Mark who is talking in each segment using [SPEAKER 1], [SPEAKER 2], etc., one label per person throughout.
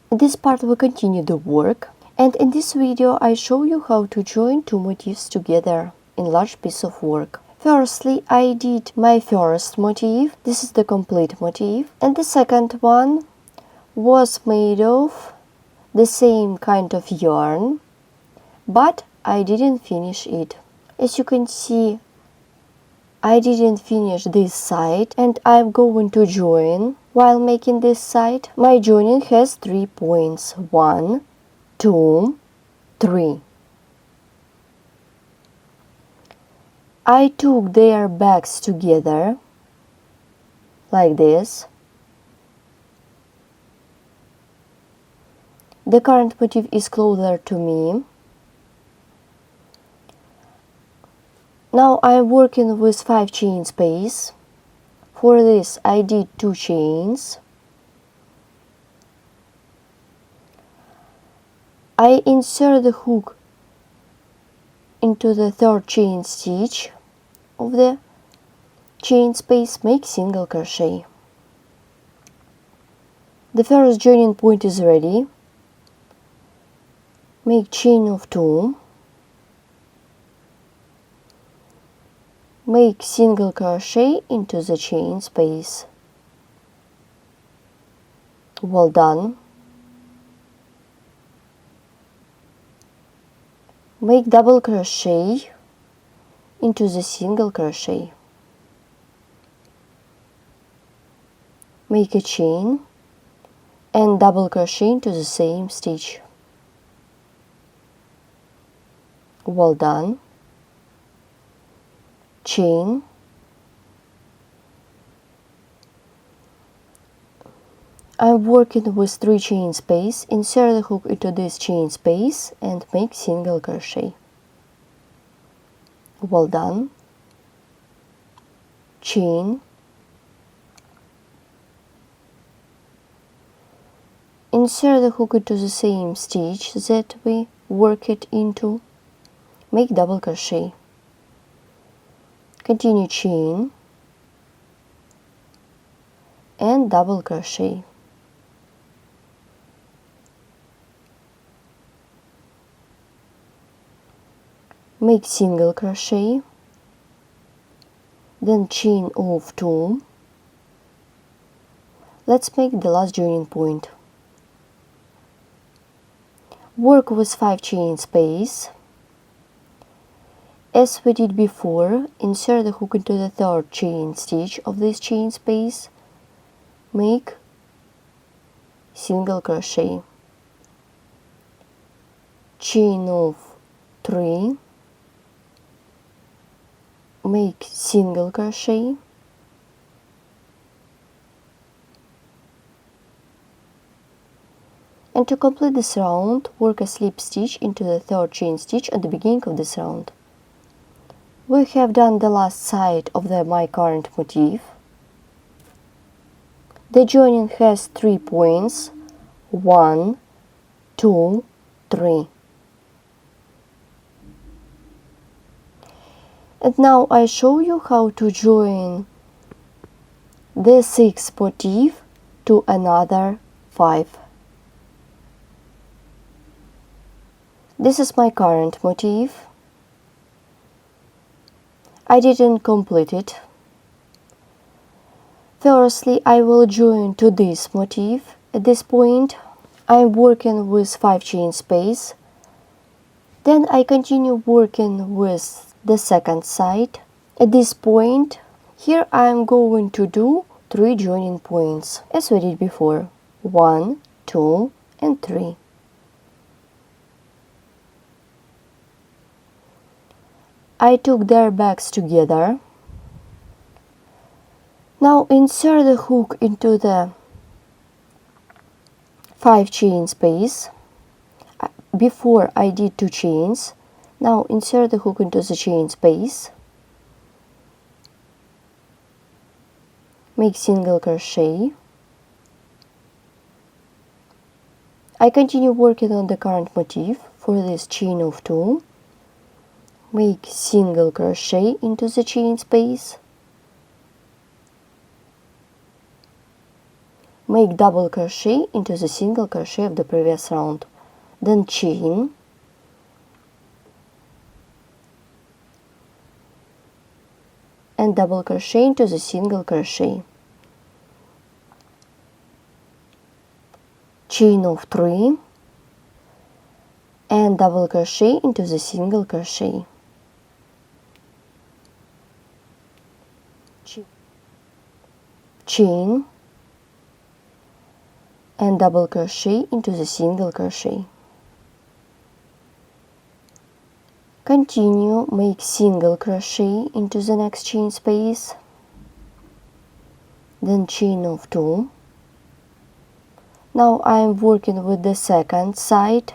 [SPEAKER 1] In this part we continue the work, and in this video I show you how to join two motifs together in large piece of work. Firstly, I did my first motif. This is the complete motif, and the second one was made of the same kind of yarn, but I didn't finish it. As you can see, I didn't finish this side, and I'm going to join. While making this side, my joining has 3 points. 1, 2, 3. I took their backs together like this. The current motif is closer to me. Now I'm working with 5 chain space. For this I did 2 chains. I insert the hook into the 3rd chain stitch of the chain space, make single crochet. The first joining point is ready. Make chain of 2. Make single crochet into the chain space. Well done. Make double crochet into the single crochet. Make a chain and double crochet into the same stitch. Well done. Chain, I'm working with 3 chain space. Insert the hook into this chain space and make single crochet. Well done. Chain, insert the hook into the same stitch that we work it into, make double crochet. Continue chain and double crochet. Make single crochet, then chain of 2. Let's make the last joining point. Work with 5 chain space. As we did before, insert the hook into the 3rd chain stitch of this chain space, make single crochet. Chain of 3, make single crochet, and to complete this round, work a slip stitch into the 3rd chain stitch at the beginning of this round. We have done the last side of my current motif. The joining has 3 points. 1, 2, 3. And now I show you how to join the 6th motif to another 5. This is my current motif. I didn't complete it. Firstly, I will join to this motif. At this point, I'm working with 5 chain space. Then I continue working with the 2nd side. At this point, here I'm going to do 3 joining points, as we did before. 1, 2, and 3. I took their backs together. Now insert the hook into the 5 chain space. Before I did 2 chains. Now insert the hook into the chain space. Make single crochet. I continue working on the current motif. For this, chain of 2. Make single crochet into the chain space. make double crochet into the single crochet of the previous round, then chain, and double crochet into the single crochet, chain of 3, and double crochet into the single crochet, chain, and double crochet into the single crochet. Continue, make single crochet into the next chain space, then chain of 2. Now I am working with the second side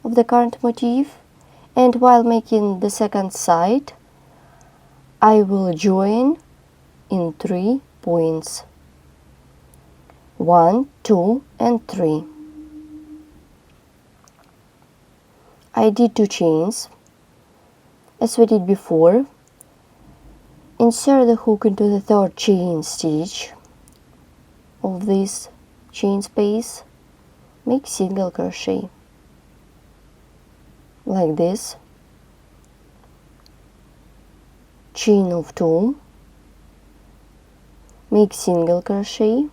[SPEAKER 1] of the current motif, and while making the second side I will join in 3 points, 1, 2 and 3. I did 2 chains as we did before. Insert the hook into the 3rd chain stitch of this chain space, make single crochet like this, chain of 2, make single crochet,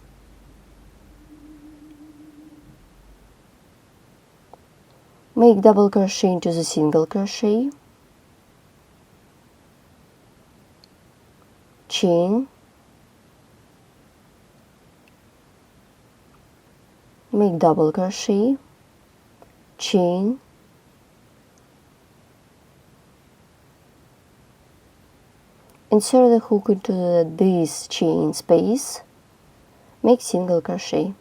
[SPEAKER 1] make double crochet into the single crochet, chain, make double crochet, chain, insert the hook into this chain space, make single crochet,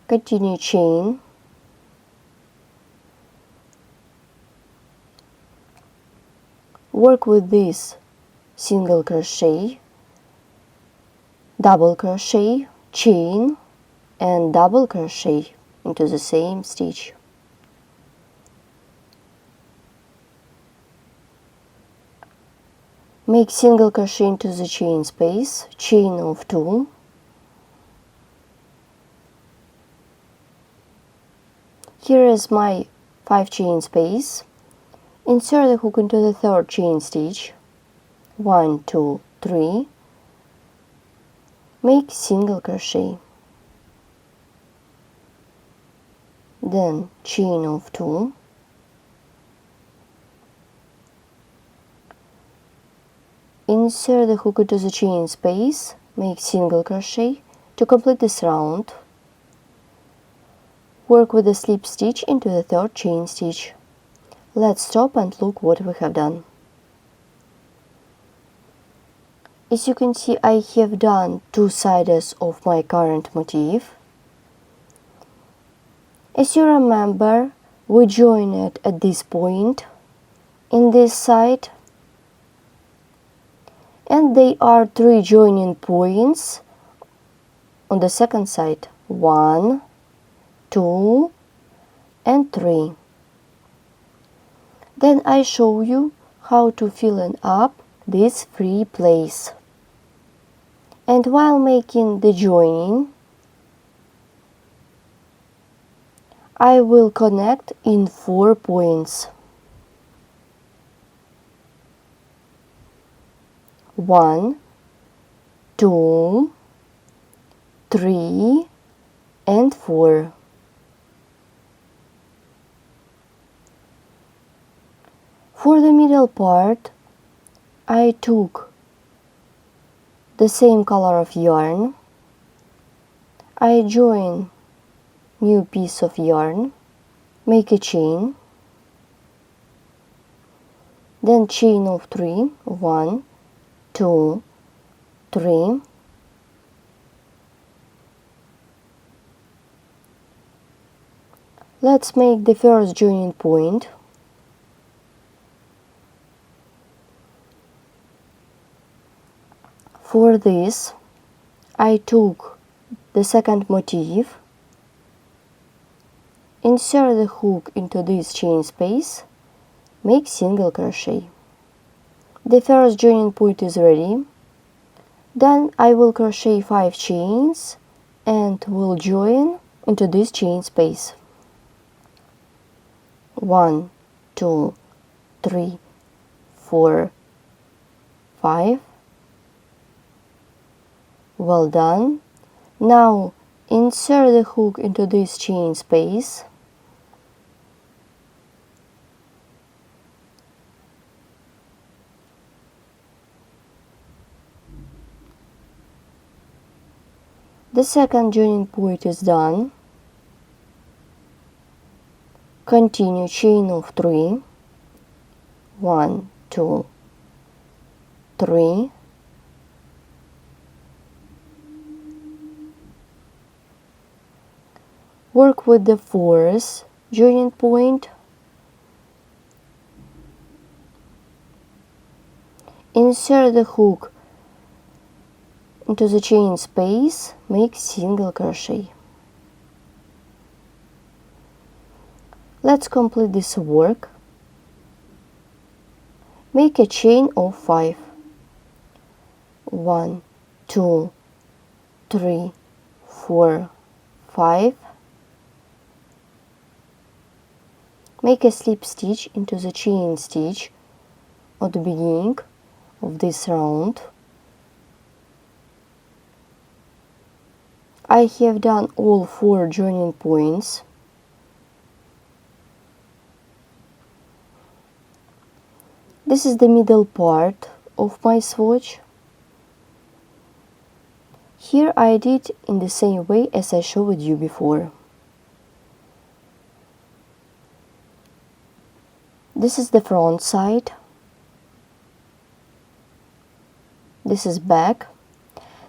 [SPEAKER 1] continue, chain, work with this single crochet, double crochet, chain, and double crochet into the same stitch. Make single crochet into the chain space, chain of 2, here is my 5 chain space, insert the hook into the 3rd chain stitch, 1, 2, 3, make single crochet, then chain of 2, insert the hook into the chain space, make single crochet. To complete this round, work with the slip stitch into the 3rd chain stitch. Let's stop and look what we have done. As you can see, I have done 2 sides of my current motif. As you remember, we join it at this point in this side, and they are 3 joining points on the second side, 1, 2 and 3. Then I show you how to fill up this free place. And while making the joining, I will connect in 4 points. 1, 2, 3 and 4. For the middle part, I took the same color of yarn. I join new piece of yarn, make a chain, then chain of 3, 1, 2, 3, let's make the first joining point. For this, I took the second motif, insert the hook into this chain space, make single crochet. The first joining point is ready. Then I will crochet 5 chains and we'll join into this chain space. 1, 2, 3, 4, 5. Well done. Now insert the hook into this chain space. The second joining point is done. Continue chain of 3. 1, 2, 3. Work with the fourth joining point. Insert the hook into the chain space, make single crochet. Let's complete this work. Make a chain of 5. 1, 2, 3, 4, 5. Make a slip stitch into the chain stitch at the beginning of this round. I have done all 4 joining points. This is the middle part of my swatch. Here I did in the same way as I showed you before. This is the front side. This is back.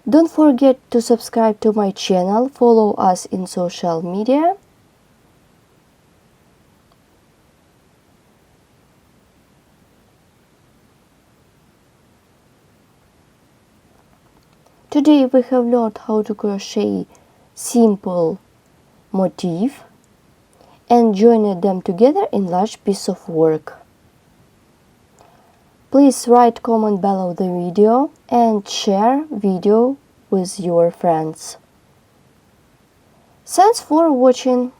[SPEAKER 1] Don't forget to subscribe to my channel, follow us in social media. Today we have learned how to crochet simple motif and join them together in large piece of work. Please write comment below the video and share video with your friends. Thanks for watching.